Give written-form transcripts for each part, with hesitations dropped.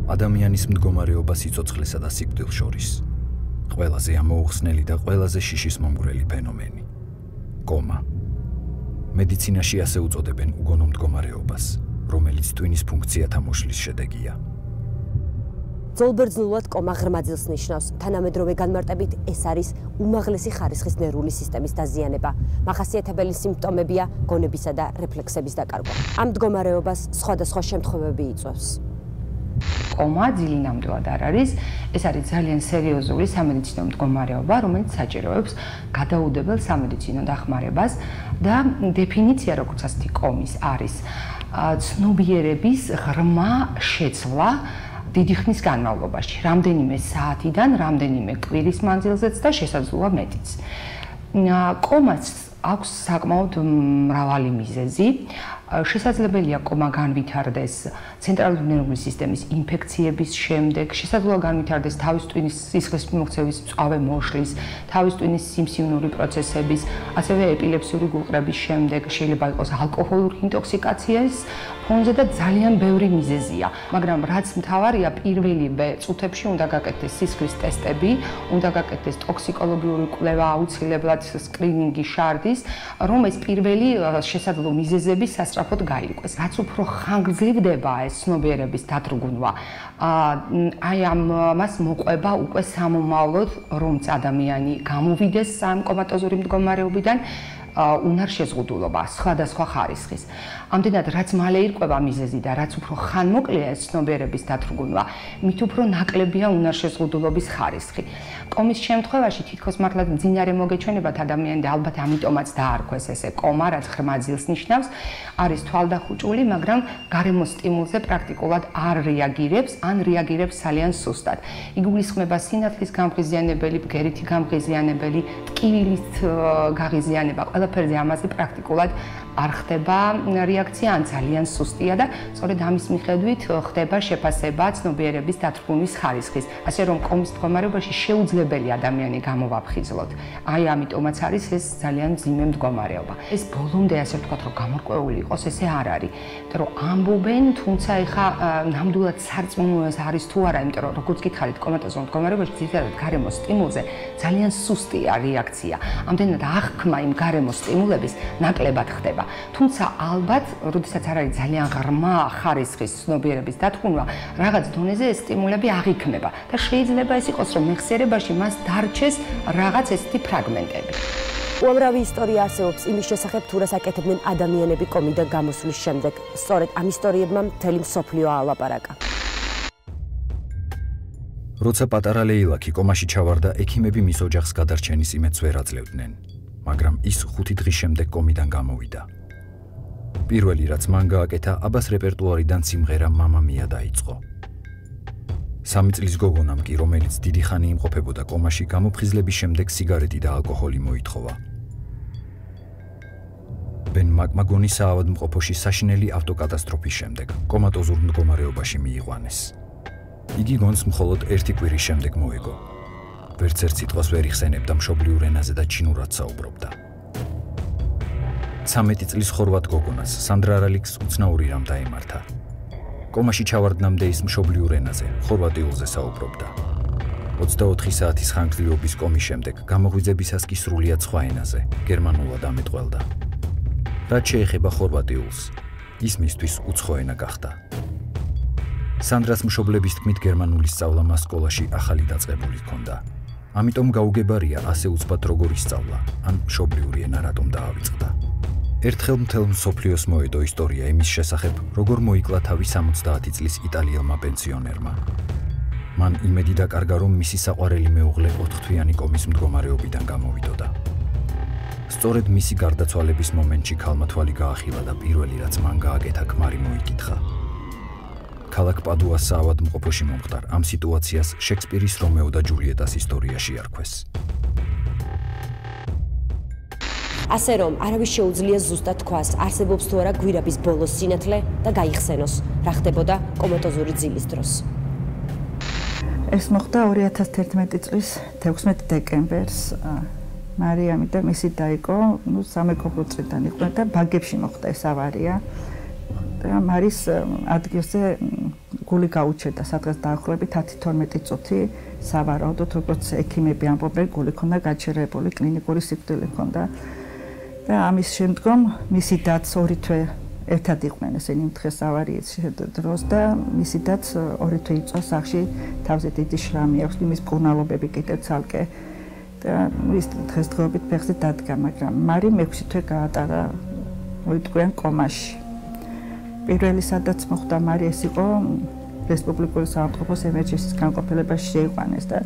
ადამიანის მდგომარეობა სიცოცხლესა და სიკვდილს შორის. ყველაზე ამოუხსნელი და ყველაზე შიშისმომგვრელი ფენომენი. კომა. მედიცინაში ასე უწოდებენ უგონო მდგომარეობას, რომელიც ტვინის ფუნქციათა მოშლის შედეგია. ძოლბერძნულად კომა ღრმაძილს ნიშნავს. თანამედროვე განმარტებით ეს არის უმაღლესი ხარისხის ნერვული სისტემის დაზიანება. მახასიათებელი სიმპტომებია გონებისა და რეფლექსების დაკარგვა. ამ მდგომარეობას სხვადასხვა შემთხვევები იწვევს. კომა ძილი ნამდვილად არ არის. ეს არის ძალიან სერიოზული სამედიცინო მდგომარეობა, რომელიც საჭიროებს გადაუდებელ სამედიცინო დახმარებას და დეფინიცია, როგორც ასეთი კომის არის ცნობიერების ღრმა შეცვლა დიდი ხნის განმავლობაში, რამდენიმე საათიდან, რამდენიმე კვირის მანძილზეც და შესაძლოა მეტიც. კომას აქვს საკმაოდ მრავალი მიზეზი. შესაძლებელია კომა განვითარდეს ცენტრალური ნერვული სისტემის ინფექციების შემდეგ, შესაძლოა განვითარდეს თავის ტვინის სისხლის მიმოქცევის მწვავე მოშლის, თავის ტვინის სიმსივნური პროცესების, ასევე ეპილეფსიური გულყრების შემდეგ, შეიძლება იყოს ალკოჰოლური ინტოქსიკაციის ფონზე და ძალიან ბევრი მიზეზია. მაგრამ რაც მთავარია, პირველივე წუთებში უნდა გაკეთდეს სისხლის ტესტები, უნდა გაკეთდეს ტოქსიკოლოგიური კვლევა, აუცილებლად სკრინინგი შარდის, რომ ეს პირველი შესაძლო მიზეზები სწრაფოდ გაირკვეს. რაც უფრო ხანგრძლივდება ეს ცნობიერების დათრგუნვა, აი ამას მოყვება უკვე სამომავლოდ, რომც ადამიანი გამოვიდეს ამ კომატოზური მდგომარეობიდან, უნარ შეზღუდულობა სხვადასხვა ხარისხის. ამდენად რაც მალე ირკვევა მიზეზი და რაც უფრო ხანმოკლეა ეს ცნობიერების დათრგუნვა, მით უფრო ნაკლებია უნარ შეზღუდულობის ხარისხი. კომის შემთხვევაში თითქოს მართლა მძინარე მოგეჩვენებათ ადამიანი და ალბათ ამიტომაც დაარქვეს ესე კომა, რაც ღრმაძილს ნიშნავს, არის თვალდახუჭული, მაგრამ გარემო სტიმულზე პრაქტიკულად არ რეაგირებს, ან რეაგირებს ძალიან სუსტად. იგულისხმება სინათლის გამღიზიანებელი, ბგერითი გამღიზიანებელი, ტკივილით გაღიზიანება, ყველაფერზე ამაზე პრაქტიკულად არ ხდება რეაქცია, ან ძალიან სუსტია და სწორედ ამის მიხედვით ხდება შეფასება ცნობიერების დათრგუნვის ხარისხის. ასე რომ კომის მდგომარეობაში შეუძლებელი ადამიანი გამოვაფხიზლოთ. აი ამიტომაც არის ეს ძალიან მძიმე მდგომარეობა. ეს ბოლომდე ასე ვთქვათ, რომ გამორკვეული იყოს, ესე არ არის. იმიტომ რომ ამბობენ, თუმცა ეხა ნამდვილად სარწმუნოა არის თუ არა, იმიტომ რომ როგორც გითხარით, კომატოზურ მდგომარეობაში ძირითადად გარემო სტიმულზე ძალიან სუსტია რეაქცია. ამდენად აღქმა იმ გარემო სტიმულების ნაკლებად ხდება. თუმცა ალბათ, როდესაც არ არის ძალიან ღრმა ხარისხის ცნობიერების დათრგუნვა, რაღაც დონეზე ეს სტიმულები აღიქმება და შეიძლება ეს იყოს, რომ მეხსიერებაში მას დარჩეს რაღაც ესეთი ფრაგმენტები. უამრავი ისტორია არსებობს იმის შესახებ, თუ რას აკეთებდნენ ადამიანები კომიდან გამოსვლის შემდეგ. სწორედ ამ ისტორიებმა მთელი მსოფლიო აალაპარაკა. როცა პატარა ლეილაკი კომაში ჩავარდა, ექიმები მის ოჯახს გადარჩენის იმედს ვერ აძლევდნენ, მაგრამ ის 5 დღის შემდეგ კომიდან გამოვიდა. პირველი რაც მან გააკეთა, აბას რეპერტუარიდან სიმღერა მამა მია დაიწყო. 3 წლის გოგონამ კი, რომელიც დიდი ხანი იმყოფებოდა კომაში, გამოფხიზლების შემდეგ სიგარეტი და ალკოჰოლი მოითხოვა. ბენ მაკმაგონის საავადმყოფოში საშინელი ავტოკატასტროფის შემდეგ კომატოზურ მდგომარეობაში მიიყვანეს. იგი გონს მხოლოდ 1 კვირის შემდეგ მოეგო. ვერც ერთ სიტყვას ვერ იხსენებდა მშობლიურ ენაზე და ჩინურად საუბრობდა. 13 წლის ხორვატ გოგონას სანდრა რალიქს უცნაური რამ დაემართა. კომაში ჩავარდნამდე ის მშობლიურ ენაზე, ხორვატიულზე საუბრობდა. 24 საათის ხანგრძლივობის კომის შემდეგ გამოღვიძებისას კი სრულიად სხვა ენაზე, გერმანულად ამეტყველდა. რაც შეეხება ხორვატიულს, ის მისთვის უცხო ენა გახდა. სანდრას მშობლების თქმით, გერმანული სწავლა მას სკოლაში ახალი დაწყებული ჰქონდა. ამიტომ გაუგებარია ასე უცბად როგორ ისწავლა, ან მშობლიური ენა რატომ დაავიწყდა. ერთხელ მთელ მსოფლიოს მოედო ისტორია იმის შესახებ, როგორ მოიკლა თავი 70 წლის იტალიელმა პენსიონერმა. მან იმედი დაკარგა, რომ მისი საყვარელი მეუღლე 4 თვიანი კომის მდგომარეობიდან გამოვიდოდა. სწორედ მისი გარდაცვალების მომენტში ქალმა თვალი გაახილა და პირველი რაც მან გააკეთა, ქმარი მოიკითხა. ქალაქ პადუას საავადმყოფოში მომხდარ ამ სიტუაციას შექსპირის რომეო და ჯულიეტას ისტორიაში არქვეს. ასე რომ, არავის შეუძლია ზუსტად თქვას, არსებობს თუ არა გვირაბის ბოლოს სინათლე და გაიხსენოს, რა ხდებოდა კომატოზური ძილის დროს. ეს მოხდა 2011 წლის 16 დეკემბერს. მარიამი და მისი დაიკო, სამექობრო წრიდან იყვნენ და ბაგებში მოხდა ეს ავარია. და მარის ადგილზე გული გაუჩერდა სადღაც დაახლოებით 10-12 წუთი სავარაუდოდ როგორც ექიმები ამბობენ გული ქონდა გაჩერებული კლინიკური სიკვდილი ქონდა და ამის შემდგომ მისი დაც 2 თვე ერთად იყვნენ ესენი იმ დღეს ავარიის დროს და მისი დაც 2 თვე იწვა სახლში თავზე დიდი შრამი აქვს იმის მკურნალობები კიდევ ცალკე და ის დღესდღეობით ფეხზე დადგა მაგრამ მარი მე-6 თვე გაატარა მოიტყვიან კომაში პირველი სადაც მოხდა მარი ეს იყო რესპუბლიკური საავადმყოფოს ემერჯენსის განყოფილებაში შეიყვანეს და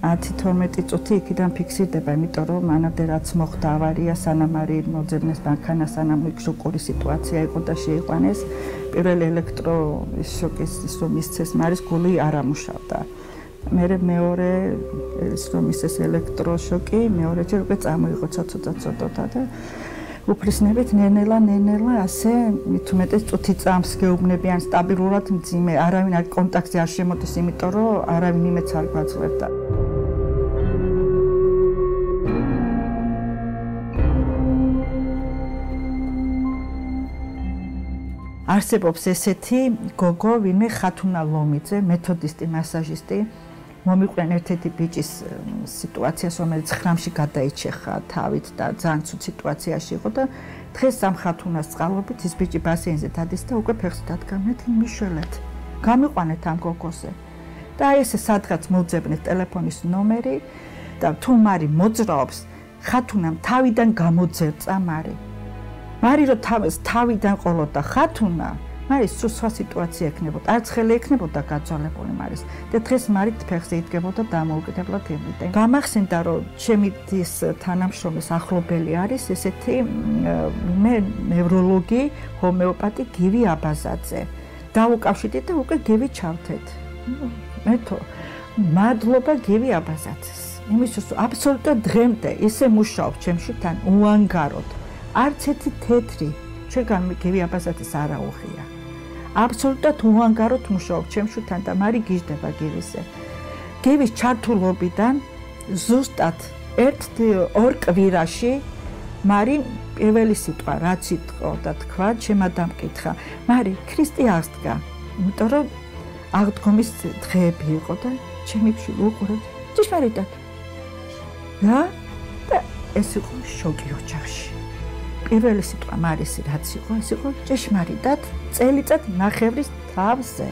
10-12 წუთი იქიდან ფიქსირდება, იმიტომ რომ მანამდე რაც მოხდა ავარია, სანამ მარი მოძებნეს მანქანა, სანამ შოკური სიტუაცია იყო და შეიყვანეს, პირველი ელექტროშოკის ის რომ მისცეს მარის გული არ ამუშავდა. მერე მეორე ის რომ მისცეს ელექტროშოკი, მეორეჯერ უკვე წამოიღო ცოტა და უფრისნებით ნენელა ასე მით უმეტეს წუთი წამს გეუბნებიან სტაბილურად მძიმე, არავინ არ კონტაქტზე არ შემოდის, იმიტომ რომ არავინ იმედს არ გვაძლევდა. არსებობს ესეთი გოგო, ვინმე ხათუნა ლომიძე, მეთოდისტი, მასაჟისტი, მომიყვნენ ერთ-ერთი ბიჭის სიტუაციას, რომელიც ხრამში გადაიჩეხა თავით და ძალიან ცუდ სიტუაციაში იყო და დღეს ამ ხათუნას წყალობით ის ბიჭი ბასეინზე დადის და უკვე ფეხს დადგამეთ მიშველეთ. გამიყვანეთ ამ გოგოზე. და აი ესე სადღაც მოძებნეთ ტელეფონის ნომერი და თუ მარი მოძრაობს, ხათუნამ თავიდან გამოძერწა მარი. მარი რომ თავიდან ყოლოდა ხათუნა, მარის სულ სხვა სიტუაცია ექნებოდა. არც ხელი ექნებოდა გაძვალებული მარის. და დღეს მარი ფეხზე იდგებოდა დამოუკიდებლად ემლიდა. გამახსენდა რომ ჩემი ის თანამშრომლის ახლობელი არის ესეთი ნევროლოგი, ჰომეოპათი გივი აბაზაძე. დავუკავშირდით და უკვე გივი ჩავთეთ. მეთო მადლობა გივი აბაზაძეს. იმისთვის აბსოლუტურად დღემდე ისე მუშაობს ჩემში თან უანგაროდ. არც ერთი თეთრი ჩვენგან გივი აბაზაძეს არ აუღია. აბსოლუტურად უანგაროდ მუშაობს ჩემში თან და მარი გიждდება გივისზე. გივის ჩართულობიდან ზუსტად 1-2 კვირაში მარი პირველი სიტყვა რაც იტყო და თქვა, ჩემმა დამკითხა, მარი ქრისტე აღსდგა, იმიტომ რომ აღდგომის დღეები იყო და ჩემი ფშილი უყურეთ ჭიშმარიტად. და ეს იყო შოკი ოჯახში. პირველი სიტყვა მარისი რაც იყო, ეს იყო ჭეშმარიტად წელიწად ნახევრის თავზე.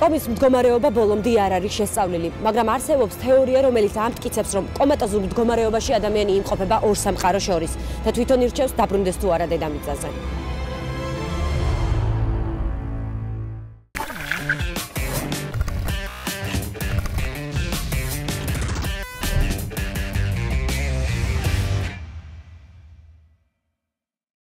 კომის მდგომარეობა ბოლომდე არ არის შესწავლილი, მაგრამ არსებობს თეორია, რომელიც ამტკიცებს, რომ კომატოზურ მდგომარეობაში ადამიანი იმყოფება ორ სამყაროს შორის და თვითონ ირჩევს დაბრუნდეს თუ არა დედამიწაზე.